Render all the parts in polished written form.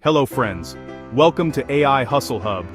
Hello friends, welcome to AI Hustle Hub.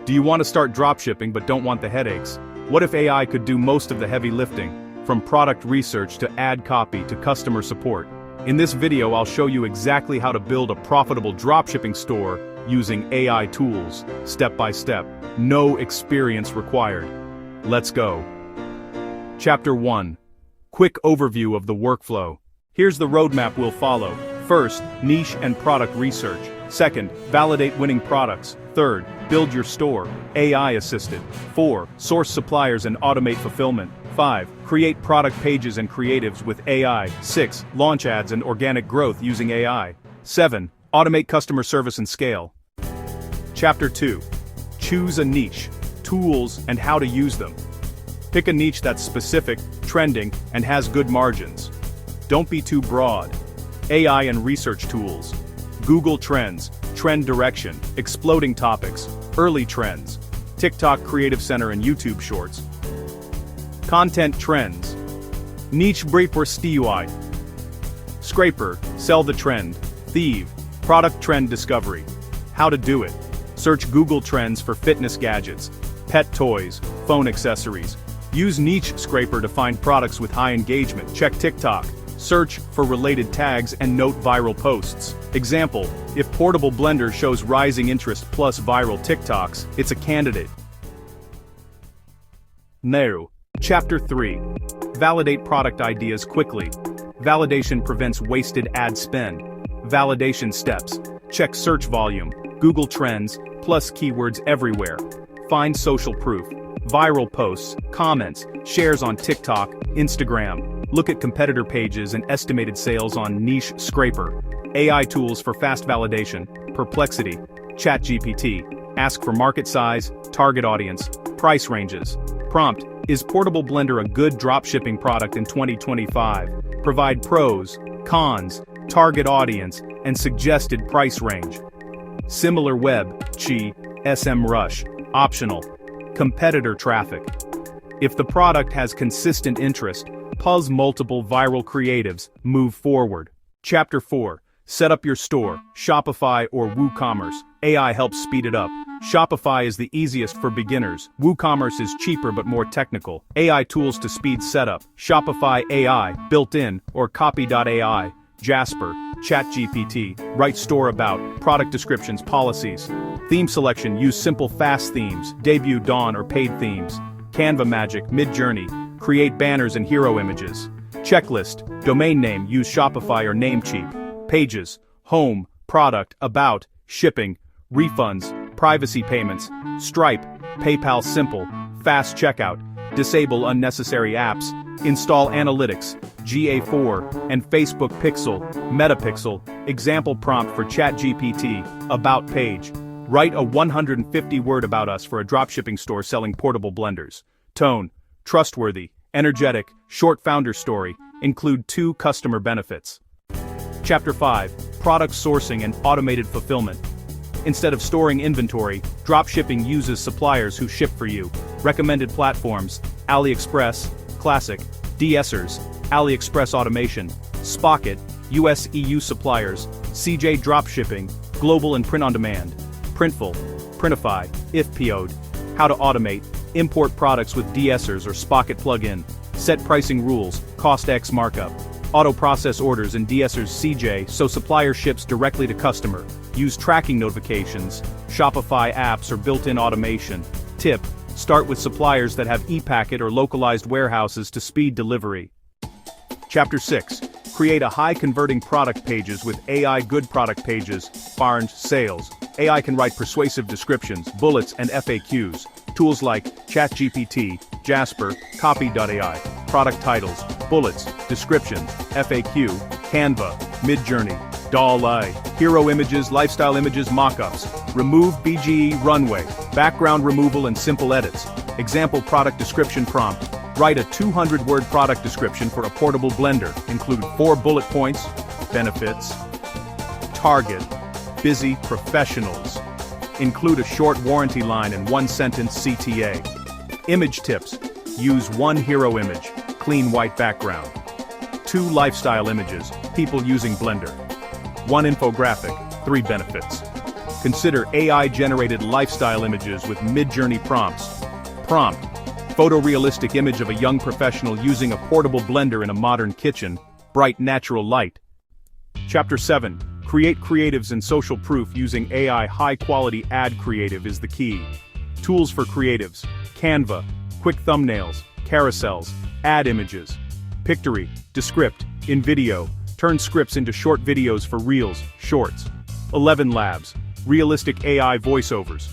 Do you want to start dropshipping but don't want the headaches? What if AI could do most of the heavy lifting, from product research to ad copy to customer support? In this video I'll show you exactly how to build a profitable dropshipping store using AI tools, step by step, no experience required. Let's go. Chapter 1. Quick overview of the workflow. Here's the roadmap we'll follow. First, niche and product research. Second, validate winning products. Third, build your store, AI assisted. 4, source suppliers and automate fulfillment. 5, create product pages and creatives with AI. 6, launch ads and organic growth using AI. 7, automate customer service and scale. Chapter 2. Choose a niche, tools and how to use them. Pick a niche that's specific, trending, and has good margins. Don't be too broad. AI and research tools. Google Trends, Trend Direction, Exploding Topics, Early Trends, TikTok Creative Center and YouTube Shorts. Content Trends. Niche Brief STUI. Scraper, Sell the Trend. Thieve, Product Trend Discovery. How to do it. Search Google Trends for fitness gadgets, pet toys, phone accessories. Use Niche Scraper to find products with high engagement. Check TikTok. Search for related tags and note viral posts. Example, if portable blender shows rising interest plus viral TikToks, it's a candidate. Now, Chapter 3. Validate product ideas quickly. Validation prevents wasted ad spend. Validation steps. Check search volume, Google Trends, plus keywords everywhere. Find social proof. Viral posts, comments, shares on TikTok, Instagram. Look at competitor pages and estimated sales on Niche Scraper. AI tools for fast validation, Perplexity, ChatGPT. Ask for market size, target audience, price ranges. Prompt, is portable blender a good dropshipping product in 2025? Provide pros, cons, target audience, and suggested price range. Similar web, SEMrush, optional. Competitor traffic. If the product has consistent interest, pause multiple viral creatives, move forward. Chapter 4. Set up your store, Shopify or WooCommerce. AI helps speed it up. Shopify is the easiest for beginners. WooCommerce is cheaper but more technical. AI tools to speed setup. Shopify AI, built-in, or Copy.ai. Jasper, ChatGPT, write store about, product descriptions, policies. Theme selection, use simple fast themes, debut, dawn, or paid themes. Canva magic, MidJourney, create banners and hero images. Checklist, domain name, use Shopify or Namecheap. Pages, home, product, about, shipping, refunds, privacy payments, Stripe, PayPal simple, fast checkout, disable unnecessary apps, install analytics, GA4, and Facebook Pixel, Metapixel, example prompt for ChatGPT, about page. Write a 150-word about us for a dropshipping store selling portable blenders. Tone, trustworthy, energetic, short founder story, include 2 customer benefits. Chapter 5, Product Sourcing and Automated Fulfillment. Instead of storing inventory, dropshipping uses suppliers who ship for you. Recommended platforms, AliExpress, Classic, DSers, AliExpress Automation, Spocket, US-EU suppliers, CJ Dropshipping, Global and Print on Demand, Printful, Printify, IFPO'd. How to automate, import products with DSers or Spocket plugin, set pricing rules, cost X markup, auto process orders in DSers CJ so supplier ships directly to customer, use tracking notifications, Shopify apps or built-in automation. Tip, start with suppliers that have ePacket or localized warehouses to speed delivery. Chapter 6. Create a high-converting product pages with AI. Good product pages, barns, sales. AI can write persuasive descriptions, bullets, and FAQs. Tools like ChatGPT, Jasper, Copy.ai. Product titles, bullets, description, FAQ, Canva, MidJourney, DALL-E. Hero images, lifestyle images, mockups. Remove BGE runway, background removal and simple edits. Example product description prompt. Write a 200-word product description for a portable blender. Include 4 bullet points, benefits, target, busy professionals. Include a short warranty line and 1-sentence CTA. Image tips. Use 1 hero image, clean white background. 2 lifestyle images, people using Blender. 1 infographic, 3 benefits. Consider AI-generated lifestyle images with MidJourney prompts. Prompt: photorealistic image of a young professional using a portable blender in a modern kitchen, bright natural light. Chapter 7. Create creatives and social proof using AI. High-quality ad creative is the key. Tools for creatives: Canva, quick thumbnails, carousels, ad images. Pictory, Descript, in video, turn scripts into short videos for reels, shorts. 11 Labs, realistic AI voiceovers.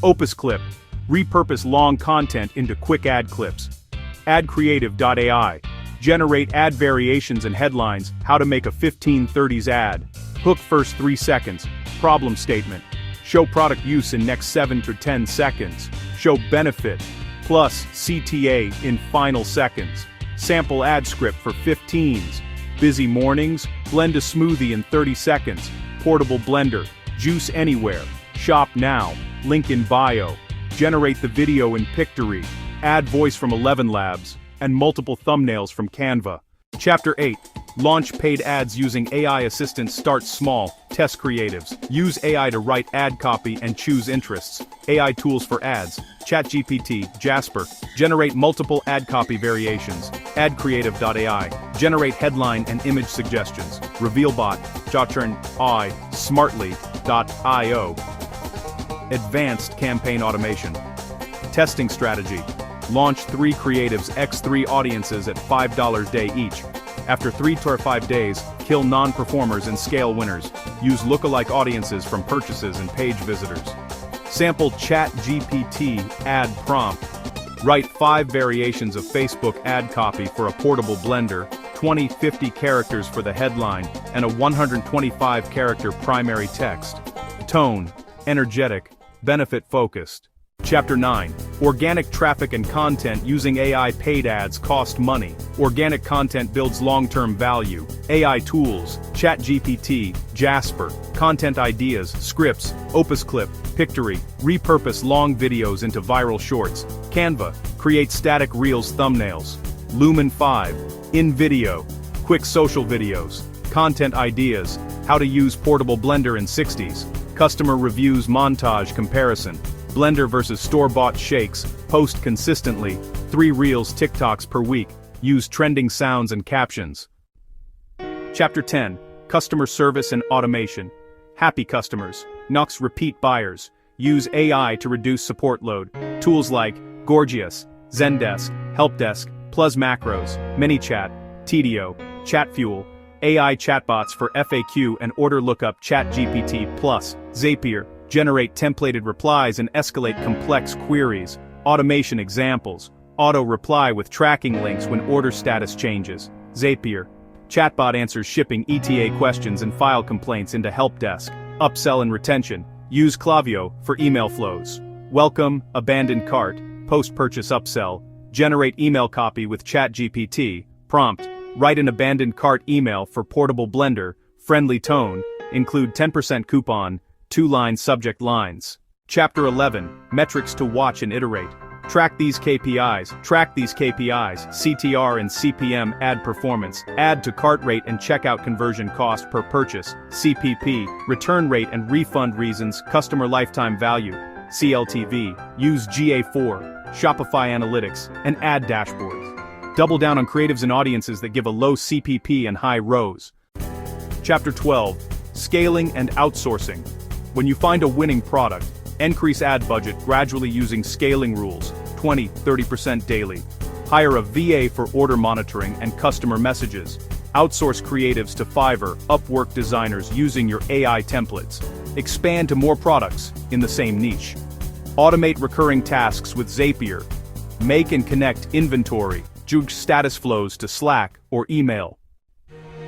Opus Clip, repurpose long content into quick ad clips. AdCreative.ai, generate ad variations and headlines, how to make a 1530s ad. Hook first 3 seconds, problem statement. Show product use in next 7 to 10 seconds. Show benefit, plus CTA in final seconds. Sample ad script for 15s. Busy mornings, blend a smoothie in 30 seconds. Portable blender, juice anywhere. Shop now, link in bio. Generate the video in Pictory. Add voice from 11 Labs, and multiple thumbnails from Canva. Chapter 8. Launch paid ads using AI assistants. Start small, test creatives. Use AI to write ad copy and choose interests. AI tools for ads. ChatGPT, Jasper. Generate multiple ad copy variations. AdCreative.ai. Generate headline and image suggestions. RevealBot, MidJourney, Smartly.io. Advanced campaign automation. Testing strategy. Launch 3 creatives x 3 audiences at $5 day each. After 3 to 5 days, kill non-performers and scale winners. Use lookalike audiences from purchases and page visitors. Sample ChatGPT ad prompt. Write 5 variations of Facebook ad copy for a portable blender, 20-50 characters for the headline, and a 125-character primary text. Tone: energetic, benefit-focused. Chapter 9. Organic traffic and content using AI. Paid ads cost money. Organic content builds long-term value. AI tools: ChatGPT, Jasper. Content ideas, scripts, Opus Clip, Pictory. Repurpose long videos into viral shorts. Canva, create static reels thumbnails. Lumen 5, in video, quick social videos. Content ideas: how to use portable blender in 60s. Customer reviews montage comparison. Blender versus store-bought shakes, post consistently, 3 reels TikToks per week, use trending sounds and captions. Chapter 10. Customer service and automation. Happy customers, knocks repeat buyers, use AI to reduce support load. Tools like Gorgias, Zendesk, Helpdesk, Plus Macros, ManyChat, TDO, ChatFuel, AI chatbots for FAQ and order lookup. ChatGPT Plus, Zapier, generate templated replies and escalate complex queries. Automation examples: auto reply with tracking links when order status changes. Zapier, chatbot answers shipping ETA questions and file complaints into Helpdesk. Upsell and retention: use Klaviyo for email flows. Welcome, abandoned cart, post-purchase upsell, generate email copy with ChatGPT. Prompt: write an abandoned cart email for portable blender, friendly tone, include 10% coupon, 2-line subject lines. Chapter 11. Metrics to watch and iterate. Track these KPIs, CTR and CPM, ad performance, add to cart rate and checkout conversion cost per purchase, CPP, return rate and refund reasons, customer lifetime value, CLTV, use GA4, Shopify analytics, and ad dashboards. Double down on creatives and audiences that give a low CPP and high ROAS. Chapter 12. Scaling and outsourcing. When you find a winning product, increase ad budget gradually using scaling rules, 20-30% daily. Hire a VA for order monitoring and customer messages. Outsource creatives to Fiverr, Upwork designers using your AI templates. Expand to more products in the same niche. Automate recurring tasks with Zapier. Make and connect inventory, juke status flows to Slack or email.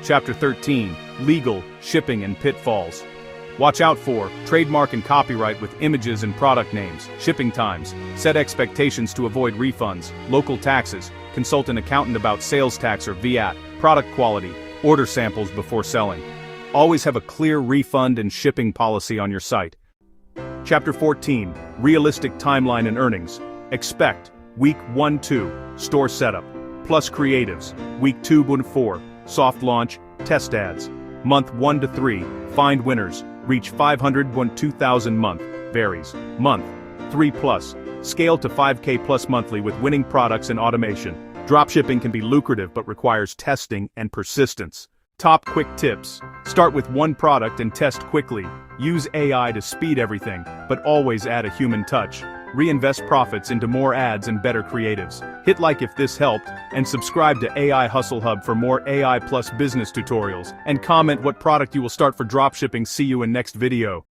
Chapter 13. Legal, shipping and pitfalls. Watch out for trademark and copyright with images and product names, shipping times, set expectations to avoid refunds, local taxes, consult an accountant about sales tax or VAT, product quality, order samples before selling. Always have a clear refund and shipping policy on your site. Chapter 14. Realistic timeline and earnings. Expect week 1-2, store setup, plus creatives, week 2-4, soft launch, test ads, month 1-3, find winners, Reach 500 2,000 month, varies, month, 3 plus. Scale to 5K plus monthly with winning products and automation. Dropshipping can be lucrative but requires testing and persistence. Top quick tips. Start with one product and test quickly. Use AI to speed everything, but always add a human touch. Reinvest profits into more ads and better creatives. Hit like if this helped, and subscribe to AI Hustle Hub for more AI plus business tutorials, and comment what product you will start for dropshipping. See you in next video.